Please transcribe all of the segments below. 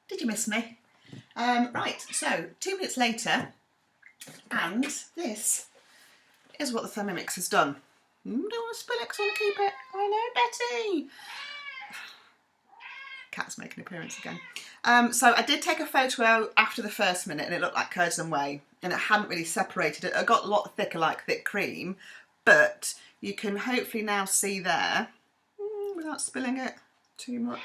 Did you miss me? Right, so 2 minutes later, and this is what the Thermomix has done. Don't want to spill it because I want to keep it. I know, Betty. Cat's making an appearance again. So I did take a photo after the first minute and it looked like curds and whey, and it hadn't really separated it. It got a lot thicker, like thick cream, but you can hopefully now see there, without spilling it too much,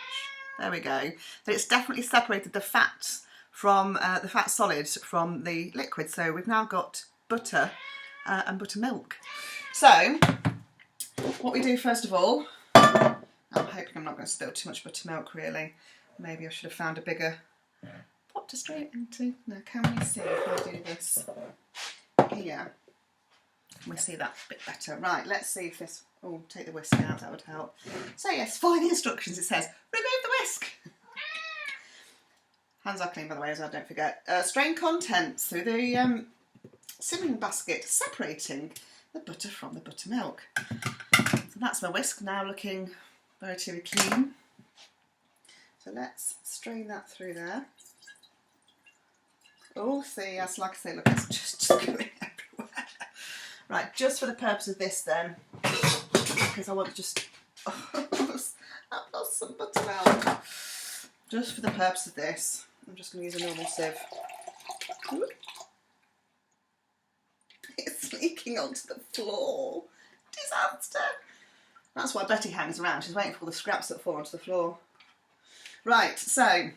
there we go, that it's definitely separated the fats from the fat solids from the liquid. So we've now got butter and buttermilk. So what we do first of all, I'm hoping I'm not going to spill too much buttermilk really. Maybe I should have found a bigger pot to strain it into. Now can we see if I do this here? Can we see that a bit better? Right, let's see if this, oh, take the whisk out, that would help. So yes, follow the instructions. It says, remove the whisk. Hands are clean, by the way, as I don't forget. Strain contents through the simmering basket, separating the butter from the buttermilk. So that's my whisk, now looking relatively clean. So let's strain that through there. Oh, see, yes, like I say, look, it's just going everywhere. Right, just for the purpose of this then, because I want to just, I've lost some buttermilk. Just for the purpose of this, I'm just going to use a normal sieve. Ooh. It's leaking onto the floor. Disaster. That's why Betty hangs around. She's waiting for all the scraps that fall onto the floor. Right, so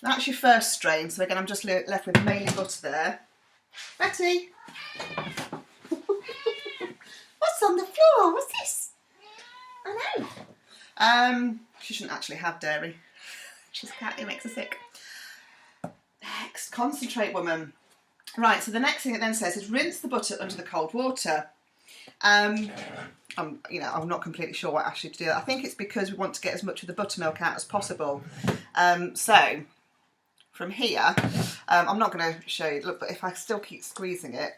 that's your first strain. So again, I'm just left with mainly butter there. Betty! What's on the floor? What's this? I know. She shouldn't actually have dairy. She's a cat, it makes her sick. Next, concentrate, woman. Right, so the next thing it then says is rinse the butter under the cold water. I'm not completely sure what actually to do. I think it's because we want to get as much of the buttermilk out as possible. So from here, I'm not going to show you, look, but if I still keep squeezing it,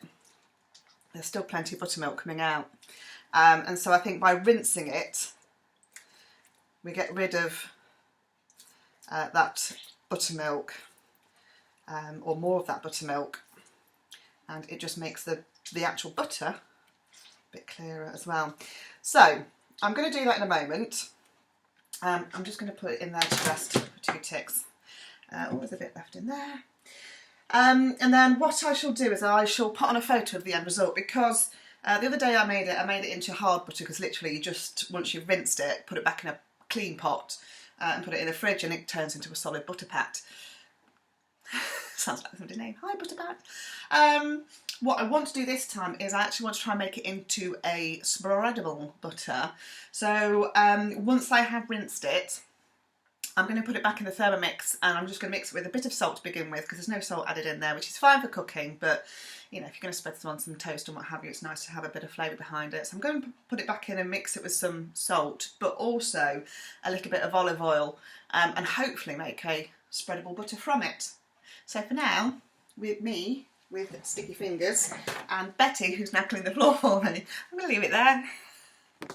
there's still plenty of buttermilk coming out. And so I think by rinsing it, we get rid of that buttermilk, or more of that buttermilk, and it just makes the actual butter a bit clearer as well. So I'm going to do that in a moment. I'm just going to put it in there to rest for 2 ticks. Oh, there's a bit left in there. And then what I shall do is I shall put on a photo of the end result, because the other day I made it into hard butter, because literally you just, once you've rinsed it, put it back in a clean pot and put it in the fridge and it turns into a solid butter pat. Sounds like somebody's name. Hi, butter pat. What I want to do this time is I actually want to try and make it into a spreadable butter. So once I have rinsed it, I'm going to put it back in the Thermomix, and I'm just going to mix it with a bit of salt to begin with, because there's no salt added in there, which is fine for cooking, but you know, if you're going to spread some on some toast and what have you, it's nice to have a bit of flavour behind it. So I'm going to put it back in and mix it with some salt, but also a little bit of olive oil, and hopefully make a spreadable butter from it. So for now, with me, with sticky fingers, and Betty, who's now cleaning the floor for me, I'm going to leave it there.